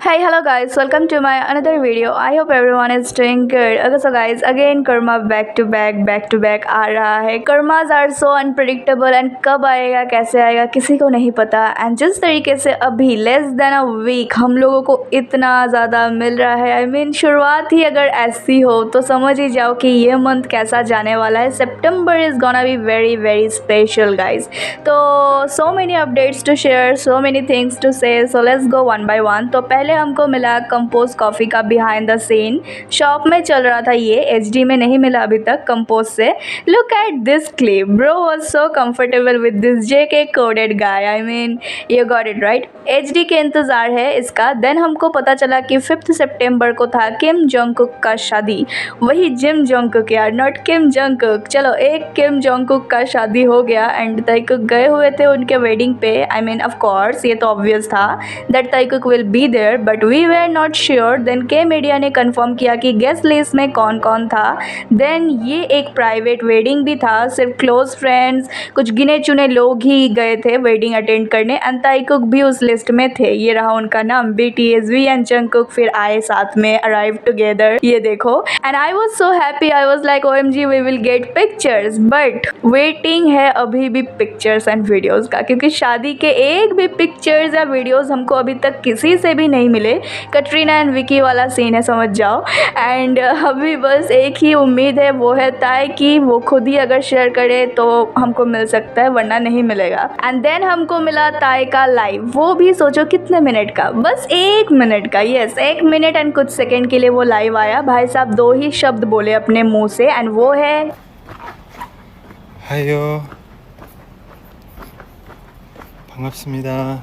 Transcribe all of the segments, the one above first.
Hey, hello guys, welcome to my another video. I hope everyone is doing good. Okay, so guys, again Karma back to back आ रहा है. Karmas are so unpredictable and कब आएगा कैसे आएगा किसी को नहीं पता. And जिस तरीके से अभी less than a week हम लोगों को इतना ज़्यादा मिल रहा है, I mean शुरुआत ही अगर ऐसी हो तो समझ ही जाओ कि ये मंथ कैसा जाने वाला है. September is gonna be very very special guys. तो so many updates to share, so many things to say. So let's go one by one. तो पहले हमको मिला कंपोज कॉफ़ी का बिहाइंड द सीन. शॉप में चल रहा था ये, एचडी में नहीं मिला अभी तक कंपोज से. Look at this clip, bro was so comfortable with this JK coded guy. I mean you got it right. HD के इंतज़ार है इसका. देन हमको पता चला कि 5 सितंबर को था किम जोंगकुक का शादी. वही जिम जोंगकुक यार, नॉट किम जोंगकुक. चलो एक किम जोंगकुक का शादी हो गया एंड ताइकुक गए हुए थे उनके वेडिंग पे. आई मीन ऑफ कोर्स ये तो ऑब्वियस था that Taekook will be there, but we were not sure. Then K media ने कंफर्म किया कि गेस्ट लिस्ट में कौन कौन था. देन ये एक प्राइवेट वेडिंग भी था, सिर्फ क्लोज फ्रेंड्स कुछ गिने चुने लोग ही गए थे वेडिंग अटेंड करने. एंड ताइकुक भी उस लिस्ट में थे. ये रहा उनका नाम, BTS एंड जंगकुक फिर आए साथ में, अराइव टुगेदर. ये देखो and I was so happy. I was like OMG we will get pictures. But waiting है अभी भी पिक्चर्स एंड वीडियोज़ का, क्योंकि शादी के एक भी पिक्चर्स या वीडियोज़ हमको अभी तक किसी से भी नहीं मिले. कटरीना एंड विकी वाला सीन है समझ जाओ. एंड अभी बस एक ही उम्मीद है, वो है ताई कि वो खुद ही अगर शेयर करे तो हमको मिल सकता है, वरना नहीं मिलेगा. एंड देन हमको मिला ताई का लाइव. वो भी सोचो कितने मिनट का, बस 1 मिनट का. यस 1 मिनट एंड कुछ सेकेंड के लिए वो लाइव आया. भाई साहब 2 ही शब्द बोले अपने मुँह से एंड वो है हायो 반갑습니다.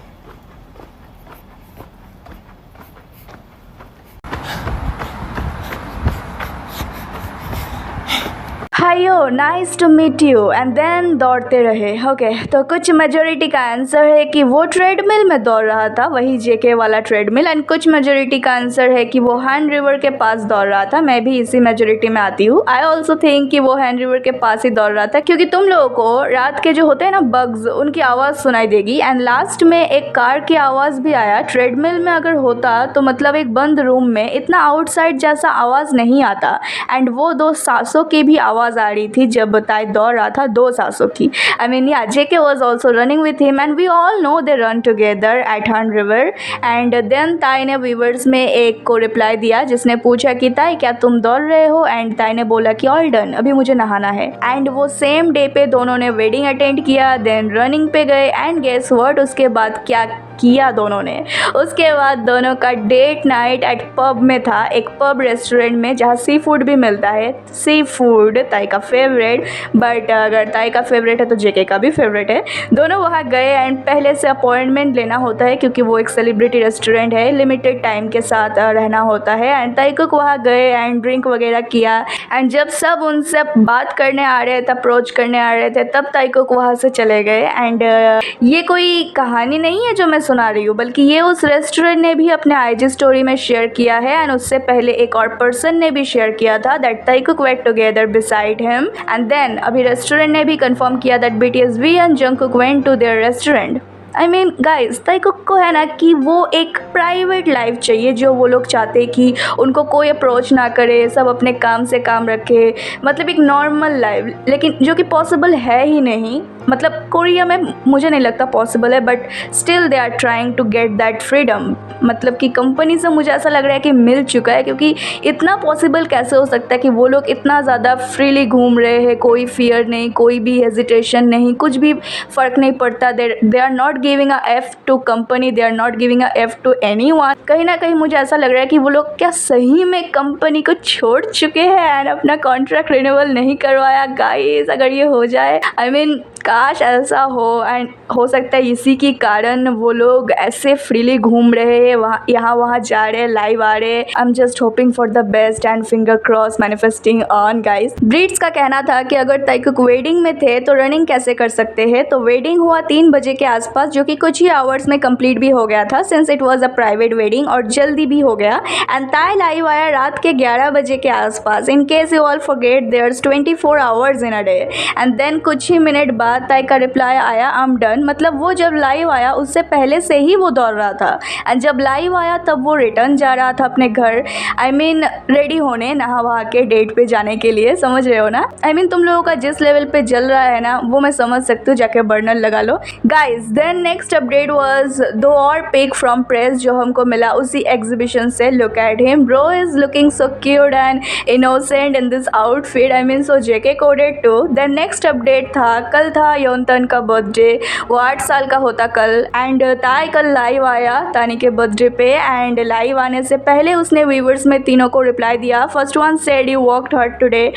हायो nice to meet you. And then दौड़ते रहे. ओके तो कुछ मेजोरिटी का आंसर है कि वो ट्रेडमिल में दौड़ रहा था, वही जेके वाला ट्रेडमिल. एंड कुछ मेजोरिटी का आंसर है कि वो हैंड रिवर के पास दौड़ रहा था. मैं भी इसी मेजोरिटी में आती हूँ. आई ऑल्सो थिंक कि वो हैंड रिवर के पास ही दौड़ रहा था, क्योंकि तुम लोगों को रात के जो होते हैं ना बग्स, उनकी आवाज़ सुनाई देगी. एंड लास्ट में एक कार की आवाज़ भी आया. ट्रेडमिल में अगर होता तो मतलब एक बंद रूम में इतना आउटसाइड जैसा आवाज़ नहीं आता. एंड वो 2 सांसों की भी आवाज़ आ रही थी जब ताई दौड़ रहा था, 2 सांसों की. I mean yeah JK was also running with him and we all know they ran together at Han river. And then Tae ने व्यूवर्स में एक को रिप्लाई दिया जिसने पूछा कि ताई क्या तुम दौड़ रहे हो. एंड ताई ने बोला कि ऑल डन, अभी मुझे नहाना है. एंड वो सेम डे पे दोनों ने वेडिंग अटेंड किया, देन रनिंग पे गए. एंड गेस व्हाट, उसके बाद क्या किया दोनों ने. उसके बाद दोनों का डेट नाइट एट पब में था, एक पब रेस्टोरेंट में जहाँ सी फूड भी मिलता है. सी फूड ताई का फेवरेट, बट अगर ताई का फेवरेट है तो जेके का भी फेवरेट है. दोनों वहाँ गए एंड पहले से अपॉइंटमेंट लेना होता है, क्योंकि वो एक सेलिब्रिटी रेस्टोरेंट है, लिमिटेड टाइम के साथ रहना होता है. एंड ताइकुक वहाँ गए एंड ड्रिंक वगैरह किया. एंड जब सब उनसे बात करने आ रहे थे, अप्रोच करने आ रहे थे, तब ताइकुक वहाँ से चले गए. एंड ये कोई कहानी नहीं है जो मैं सुना रही हूँ, बल्कि ये उस रेस्टोरेंट ने भी अपने IG स्टोरी में शेयर किया है. एंड उससे पहले एक और पर्सन ने भी शेयर किया था that Taekook wait together beside him. And then अभी रेस्टोरेंट ने भी कंफर्म किया that BTS and Jungkook went to their restaurant. I mean guys Taekook को है ना कि वो एक प्राइवेट लाइफ चाहिए, जो वो लोग चाहते कि उनको कोई अप्रोच ना करे, सब अपने काम से काम रखे, मतलब एक नॉर्मल लाइफ. लेकिन जो कि पॉसिबल है ही नहीं. मतलब कोरिया में मुझे नहीं लगता पॉसिबल है, but still they are trying to get that freedom. मतलब कि कंपनी से मुझे ऐसा लग रहा है कि मिल चुका है, क्योंकि इतना पॉसिबल कैसे हो सकता है कि वो लोग इतना ज़्यादा फ्रीली घूम रहे हैं, कोई फियर नहीं, कोई भी हेजिटेशन नहीं, कुछ भी फ़र्क नहीं पड़ता. They are not giving a F to company, they are not giving a F to anyone. कहीं ना कहीं मुझे ऐसा लग रहा है कि वो लोग क्या सही में कंपनी को छोड़ चुके हैं एंड अपना कॉन्ट्रैक्ट रिन्यूअल नहीं करवाया. गाइस अगर ये हो जाए, आई मीन काश ऐसा हो. एंड हो सकता है इसी के कारण वो लोग ऐसे फ्रीली घूम रहे हैं, वहाँ यहाँ वहाँ जा रहे हैं, लाइव आ रहे हैं. I am just hoping for the best and finger cross, manifesting on guys. Breeds का कहना था कि अगर ताइकुक वेडिंग में थे तो रनिंग कैसे कर सकते हैं. तो वेडिंग हुआ 3 बजे के आसपास, आसपास, जो कि कुछ ही आवर्स में कंप्लीट भी हो गया था since it was a private wedding और जल्दी भी हो गया। एंड ताई लाइव आया रात के 11 बजे के आसपास। In case you all forget there's 24 hours in a day. And then कुछ ही मिनट बाद ताई का रिप्लाई आया आई एम डन। मतलब वो जब लाइव आया उससे पहले से ही वो दौड़ रहा था, एंड जब लाइव आया तब वो रिटर्न जा रहा था अपने घर। आई मीन रेडी होने, नहा वहा के डेट पे जाने के लिए, समझ रहे हो ना। आई मीन तुम लोगों का जिस लेवल पे जल रहा है ना वो मैं समझ सकती हूँ, जाके बर्नर लगा लो guys. Then next update was 2 और पिक फ्रॉम प्रेस जो हमको मिला उसी एग्जीबिशन से। Look at him bro, is looking so cute and innocent in this outfit. I mean so JK coded too. Then next update था, कल था योनतन का बर्थडे, वो 8 साल का होता कल। एंड ताई कल लाइव आया तानी के बर्थडे पे। एंड लाइव आने से पहले उसने व्यूवर्स में तीनों को रिप्लाई दिया। First one said you worked hard today,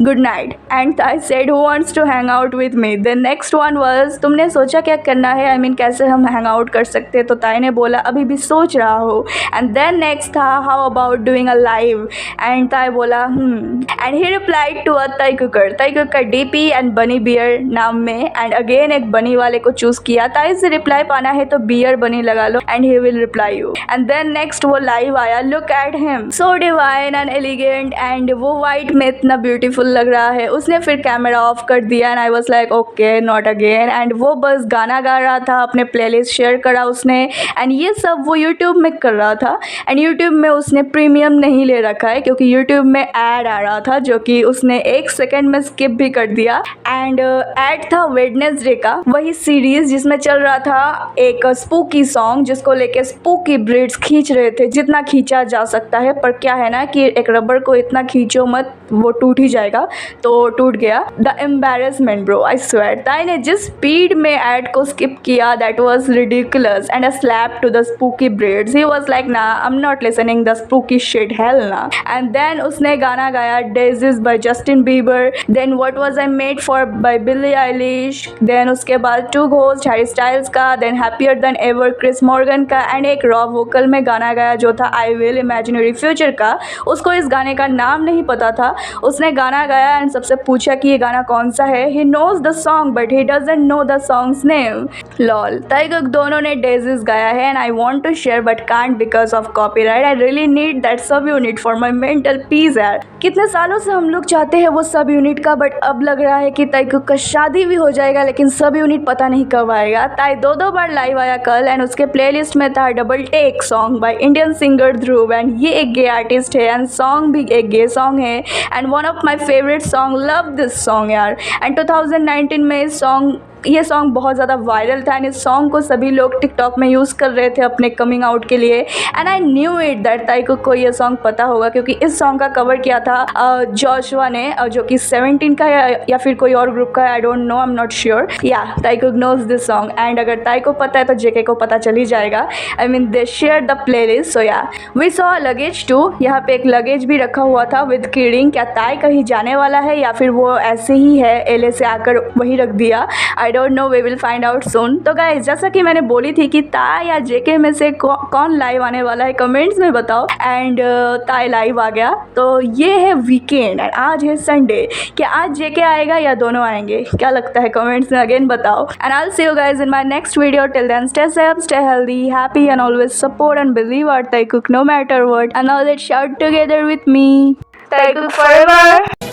good night. And Tae said who wants to hang out with me. Then next one was तुमने सोचा क्या करना है, आई मीन कैसे हम हैंग आउट कर सकते हैं। तो ताई ने बोला अभी भी सोच रहा हो। एंड देन नेक्स्ट था how about doing a live. And ताई बोला and he replied to a ताई cooker DP and bunny bear नाम में। एंड अगेन एक बनी वाले को चूज किया। ताई से रिप्लाई पाना है तो बियर बनी लगा लो and he will reply you. And then next वो लाइव आया। Look at him so divine and elegant, and वो वाइट में इतना ब्यूटीफुल लग रहा है। उसने फिर कैमरा ऑफ कर दिया and I was like okay not again. And वो बस गाना गा रहा था, अपने प्लेलिस्ट शेयर करा उसने। एंड ये सब वो यूट्यूब में कर रहा था। एंड यूट्यूब में उसने प्रीमियम नहीं ले रखा है क्योंकि यूट्यूब में ऐड आ रहा था जो कि उसने 1 सेकेंड में स्किप भी कर दिया। एंड ऐड था वेडनेसडे का, वही सीरीज जिसमें चल रहा था एक स्पूकी सॉन्ग जिसको लेके स्पूकी ब्रिड्स खींच रहे थे जितना खींचा जा सकता है। पर क्या है ना कि एक रबर को इतना खींचो मत, वो टूट ही जाएगा। तो टूट गया। The embarrassment bro, I swear. Tae ने जिस स्पीड में ऐड को स्किप किया that was ridiculous and a slap to the spooky birds. He was like nah I am not listening the spooky shit, hell nah. And then उसने गाना गाया Daisies by Justin Bieber. Then what was I made for by Billie Eilish. Then उसके बाद two ghost Harry Styles का। Then happier then ever Chris Morgan का। And एक raw vocal में गाना गाया जो था आई विल इमेजिनरी फ्यूचर का। उसको इस गाने का नाम नहीं पता था। उसने गाना गाया एंड सबसे पूछा कि ये गाना कौन सा है। He knows the song but he doesn't know the song's name. Lol. Taekook दोनों ने डेजिस गाया है and I want to share but can't because of copyright. I really need that sub unit for my mental peace यार। कितने सालों से हम लोग चाहते हैं वो सब यूनिट का, बट अब लग रहा है कि ताइकुक का शादी भी हो जाएगा लेकिन सब यूनिट पता नहीं कब आएगा। ताई 2 बार लाइव आया कल एंड उसके प्लेलिस्ट में था double take song by Indian singer Dhruv. And ये एक गे आर्टिस्ट है एंड सॉन्ग भी एक गे सॉन्ग है and one of my favourite song, love this song यार। एंड 2019 में ये सॉन्ग बहुत ज़्यादा वायरल था एंड इस सॉन्ग को सभी लोग टिकटॉक में यूज़ कर रहे थे अपने कमिंग आउट के लिए। And I knew it that Taekook को ये सॉन्ग पता होगा क्योंकि इस सॉन्ग का कवर किया था जोशुआ ने, जो कि 17 का या फिर कोई और ग्रुप का है, आई don't no, I am not sure. या ताइकुक नोज दिस सॉन्ग एंड अगर ताई को पता है तो जेके को पता चल ही जाएगा। I mean they share the playlist. So yeah we saw luggage to. यहाँ पे एक लगेज भी रखा हुआ था विद किडिंग। क्या ताई कहीं जाने वाला है या फिर वो ऐसे ही है एलए से आकर वही रख दिया, I don't know, we will find out soon. तो गाइस जैसा कि मैंने बोली थी कि ताई या जेके में से कौन लाइव आने वाला है कमेंट्स में बताओ। एंड ताई लाइव आ गया। तो ये है वीकेंड एंड आज है संडे। क्या आज जेके आएगा या दोनों आएंगे, क्या लगता है कमेंट्स में अगेन बताओ। And I will see you guys in my next video. Till then stay safe, stay healthy, happy and always support and believe our Taekook no matter what, and now let's shout together with me, Taikuk forever.